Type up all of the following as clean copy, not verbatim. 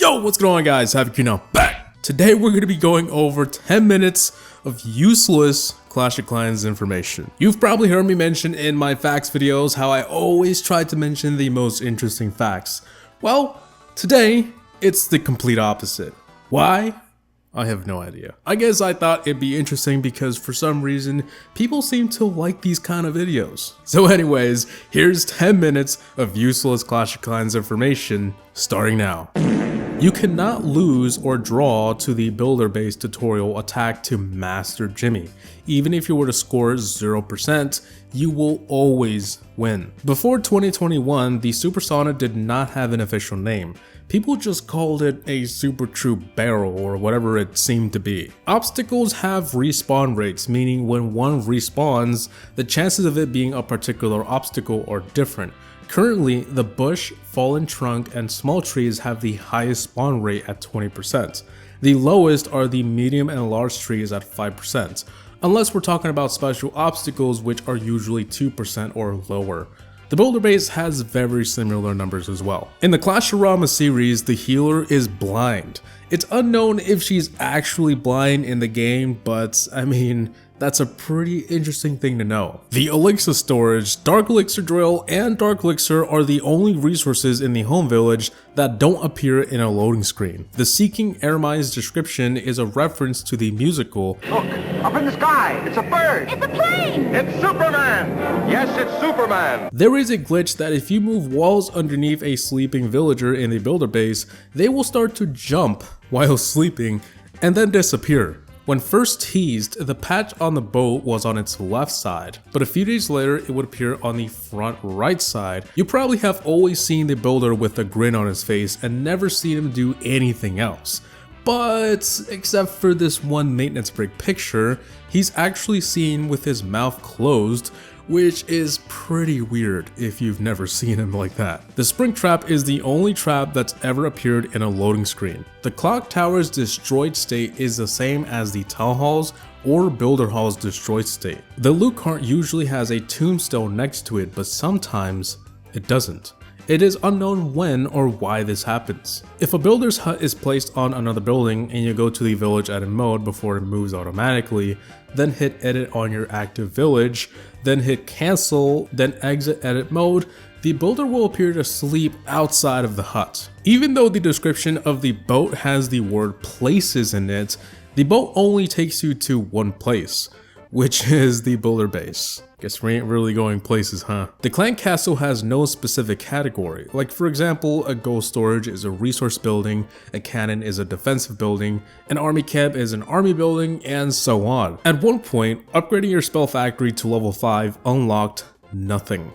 Yo, what's going on guys? Havoc here now back. Today we're going to be going over 10 minutes of useless Clash of Clans information. You've probably heard me mention in my facts videos how I always try to mention the most interesting facts. Well, today it's the complete opposite. Why? I have no idea. I guess I thought it'd be interesting because for some reason, people seem to like these kind of videos. So anyways, here's 10 minutes of useless Clash of Clans information starting now. You cannot lose or draw to the builder-based tutorial attack to Master Jimmy. Even if you were to score 0%, you will always win. Before 2021, the Supersonic did not have an official name. People just called it a super true barrel or whatever it seemed to be. Obstacles have respawn rates, meaning when one respawns, the chances of it being a particular obstacle are different. Currently, the bush, fallen trunk, and small trees have the highest spawn rate at 20%. The lowest are the medium and large trees at 5%, unless we're talking about special obstacles which are usually 2% or lower. The builder base has very similar numbers as well. In the Clashorama series, the healer is blind. It's unknown if she's actually blind in the game, but I mean, that's a pretty interesting thing to know. The elixir storage, dark elixir drill, and dark elixir are the only resources in the home village that don't appear in a loading screen. The Seeking Ermine's description is a reference to the musical Look, up in the sky, it's a bird! It's a plane! It's Superman! Yes, it's Superman! There is a glitch that if you move walls underneath a sleeping villager in the builder base, they will start to jump while sleeping and then disappear. When first teased, the patch on the boat was on its left side, but a few days later it would appear on the front right side. You probably have always seen the builder with a grin on his face and never seen him do anything else. But except for this one maintenance break picture, he's actually seen with his mouth closed, which is pretty weird if you've never seen him like that. The spring trap is the only trap that's ever appeared in a loading screen. The clock tower's destroyed state is the same as the town hall's or builder hall's destroyed state. The loot cart usually has a tombstone next to it, but sometimes it doesn't. It is unknown when or why this happens. If a builder's hut is placed on another building and you go to the village edit mode before it moves automatically, then hit edit on your active village, then hit cancel, then exit edit mode, the builder will appear to sleep outside of the hut. Even though the description of the boat has the word places in it, the boat only takes you to one place, which is the builder base. Guess we ain't really going places, huh? The clan castle has no specific category. Like for example, a gold storage is a resource building, a cannon is a defensive building, an army camp is an army building, and so on. At one point, upgrading your spell factory to level 5 unlocked nothing.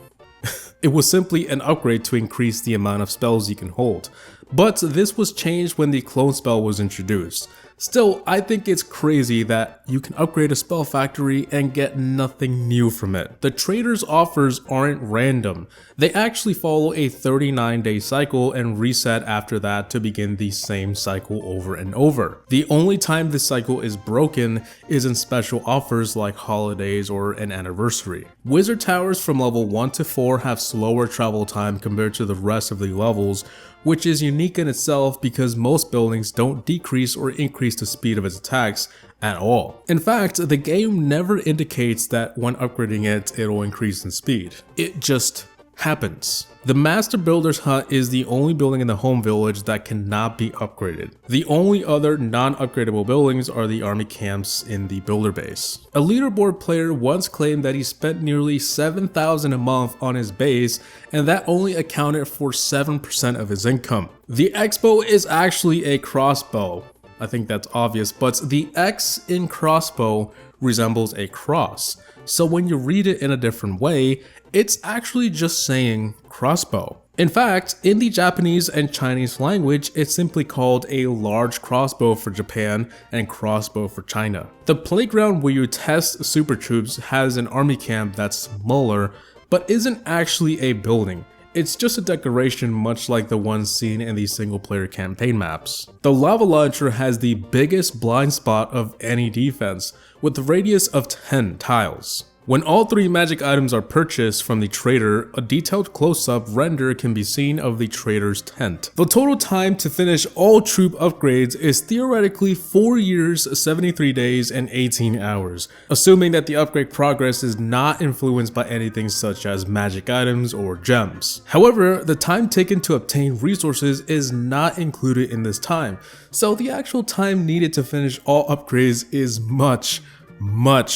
It was simply an upgrade to increase the amount of spells you can hold. But this was changed when the clone spell was introduced. Still, I think it's crazy that you can upgrade a spell factory and get nothing new from it. The trader's offers aren't random. They actually follow a 39-day cycle and reset after that to begin the same cycle over and over. The only time this cycle is broken is in special offers like holidays or an anniversary. Wizard towers from level 1 to 4 have slower travel time compared to the rest of the levels, which is unique in itself because most buildings don't decrease or increase the speed of its attacks at all. In fact, the game never indicates that when upgrading it, it'll increase in speed. It just happens. The Master Builder's Hut is the only building in the home village that cannot be upgraded. The only other non-upgradable buildings are the army camps in the builder base. A leaderboard player once claimed that he spent nearly 7,000 a month on his base, and that only accounted for 7% of his income. The X-bow is actually a crossbow. I think that's obvious, but the X in crossbow resembles a cross. So when you read it in a different way, it's actually just saying crossbow. In fact, in the Japanese and Chinese language, it's simply called a large crossbow for Japan and crossbow for China. The playground where you test super troops has an army camp that's smaller, but isn't actually a building. It's just a decoration much like the ones seen in the single player campaign maps. The lava launcher has the biggest blind spot of any defense, with a radius of 10 tiles. When all 3 magic items are purchased from the trader, a detailed close-up render can be seen of the trader's tent. The total time to finish all troop upgrades is theoretically 4 years, 73 days, and 18 hours, assuming that the upgrade progress is not influenced by anything such as magic items or gems. However, the time taken to obtain resources is not included in this time, so the actual time needed to finish all upgrades is much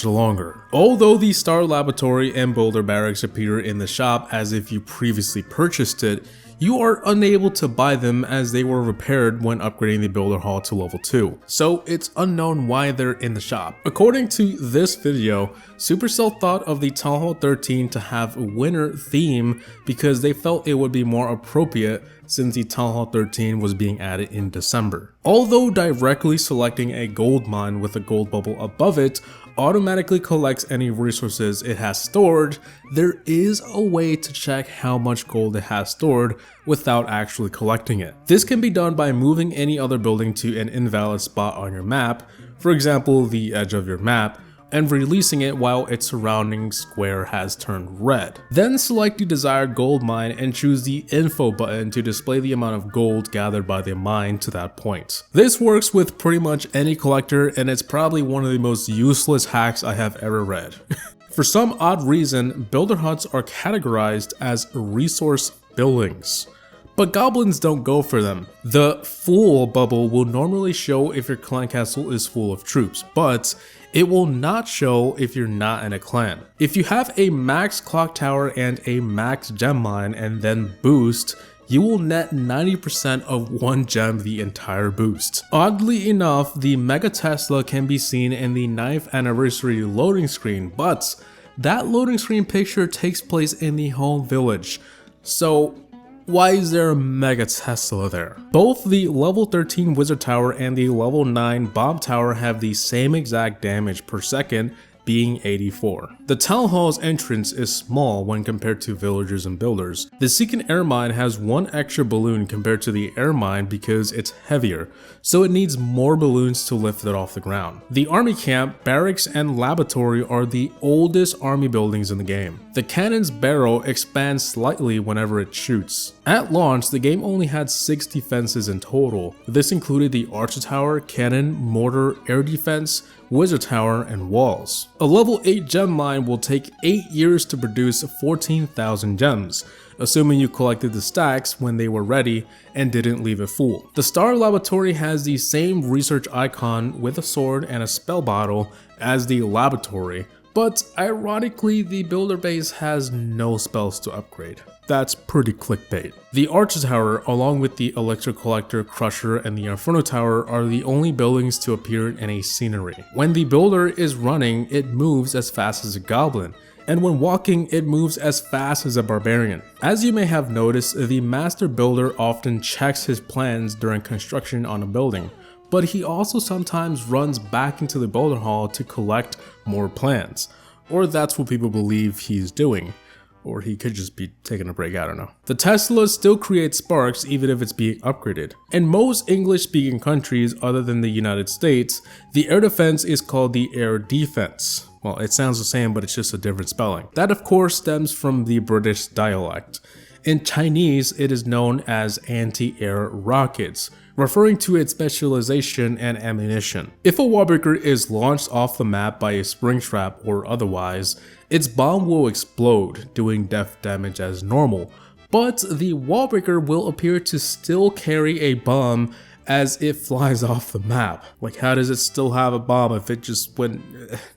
longer. Although the Star Laboratory and Boulder Barracks appear in the shop as if you previously purchased it, you are unable to buy them as they were repaired when upgrading the Builder Hall to level 2, so it's unknown why they're in the shop. According to this video, Supercell thought of the Town Hall 13 to have a winter theme because they felt it would be more appropriate since the Town Hall 13 was being added in December. Although directly selecting a gold mine with a gold bubble above it automatically collects any resources it has stored, there is a way to check how much gold it has stored without actually collecting it. This can be done by moving any other building to an invalid spot on your map, for example the edge of your map, and releasing it while its surrounding square has turned red. Then select the desired gold mine and choose the info button to display the amount of gold gathered by the mine to that point. This works with pretty much any collector, and it's probably one of the most useless hacks I have ever read. For some odd reason, builder huts are categorized as resource buildings, but goblins don't go for them. The full bubble will normally show if your clan castle is full of troops, but it will not show if you're not in a clan. If you have a max clock tower and a max gem mine and then boost, you will net 90% of 1 gem the entire boost. Oddly enough, the Mega Tesla can be seen in the 9th anniversary loading screen, but that loading screen picture takes place in the home village. So why is there a Mega Tesla there? Both the level 13 Wizard Tower and the level 9 Bomb Tower have the same exact damage per second, being 84. The Town Hall's entrance is small when compared to villagers and builders. The Seeking Air Mine has 1 extra balloon compared to the Air Mine because it's heavier, so it needs more balloons to lift it off the ground. The Army Camp, Barracks, and Laboratory are the oldest army buildings in the game. The cannon's barrel expands slightly whenever it shoots. At launch, the game only had 6 defenses in total. This included the Archer Tower, Cannon, Mortar, Air Defense, Wizard Tower, and Walls. A level 8 gem mine will take 8 years to produce 14,000 gems, assuming you collected the stacks when they were ready and didn't leave it full. The Star Laboratory has the same research icon with a sword and a spell bottle as the laboratory, but ironically the builder base has no spells to upgrade. That's pretty clickbait. The Archer Tower, along with the Elixir Collector, Crusher, and the Inferno Tower are the only buildings to appear in a scenery. When the builder is running, it moves as fast as a goblin, and when walking, it moves as fast as a barbarian. As you may have noticed, the master builder often checks his plans during construction on a building, but he also sometimes runs back into the builder hall to collect more plans, or that's what people believe he's doing. Or he could just be taking a break, I don't know. The Tesla still creates sparks even if it's being upgraded. In most English-speaking countries other than the United States, the air defense is called the air defense. Well, it sounds the same, but it's just a different spelling. That of course stems from the British dialect. In Chinese, it is known as anti-air rockets, referring to its specialization and ammunition. If a wallbreaker is launched off the map by a spring trap or otherwise, its bomb will explode, doing death damage as normal, but the wallbreaker will appear to still carry a bomb as it flies off the map. Like, how does it still have a bomb if it just went...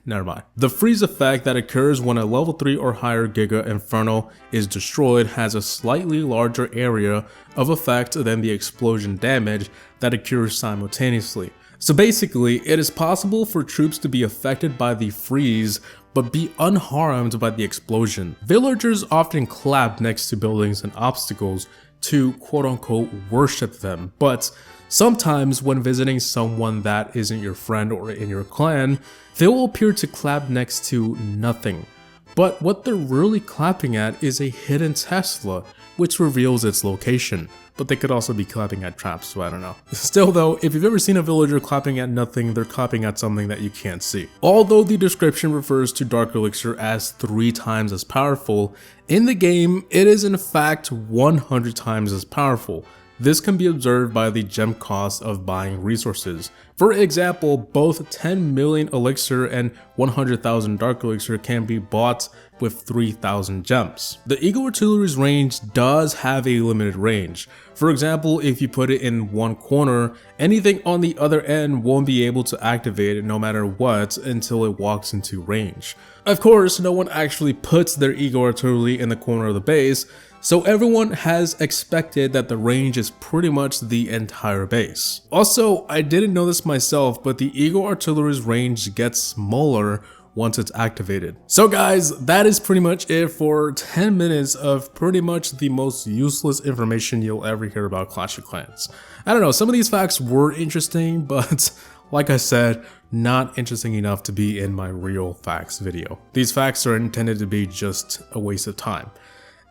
Never mind. The freeze effect that occurs when a level 3 or higher Giga Inferno is destroyed has a slightly larger area of effect than the explosion damage that occurs simultaneously. So basically, it is possible for troops to be affected by the freeze but be unharmed by the explosion. Villagers often clap next to buildings and obstacles to quote-unquote worship them, but sometimes when visiting someone that isn't your friend or in your clan, they will appear to clap next to nothing. But what they're really clapping at is a hidden Tesla, which reveals its location. but they could also be clapping at traps, so I don't know. Still though, if you've ever seen a villager clapping at nothing, they're clapping at something that you can't see. Although the description refers to Dark Elixir as 3 times as powerful, in the game, it is in fact 100 times as powerful. This can be observed by the gem cost of buying resources. For example, both 10 million elixir and 100,000 dark elixir can be bought with 3,000 gems. The Eagle Artillery's range does have a limited range. For example, if you put it in one corner, anything on the other end won't be able to activate it no matter what until it walks into range. Of course, no one actually puts their Eagle Artillery in the corner of the base, so everyone has expected that the range is pretty much the entire base. Also, I didn't know this myself, but the Eagle Artillery's range gets smaller once it's activated. So guys, that is pretty much it for 10 minutes of pretty much the most useless information you'll ever hear about Clash of Clans. I don't know, some of these facts were interesting, but like I said, not interesting enough to be in my real facts video. These facts are intended to be just a waste of time.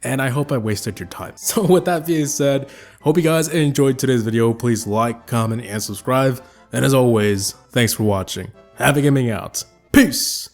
And I hope I wasted your time. So with that being said, hope you guys enjoyed today's video. Please like, comment, and subscribe. And as always, thanks for watching. Havoc Gaming out. Peace!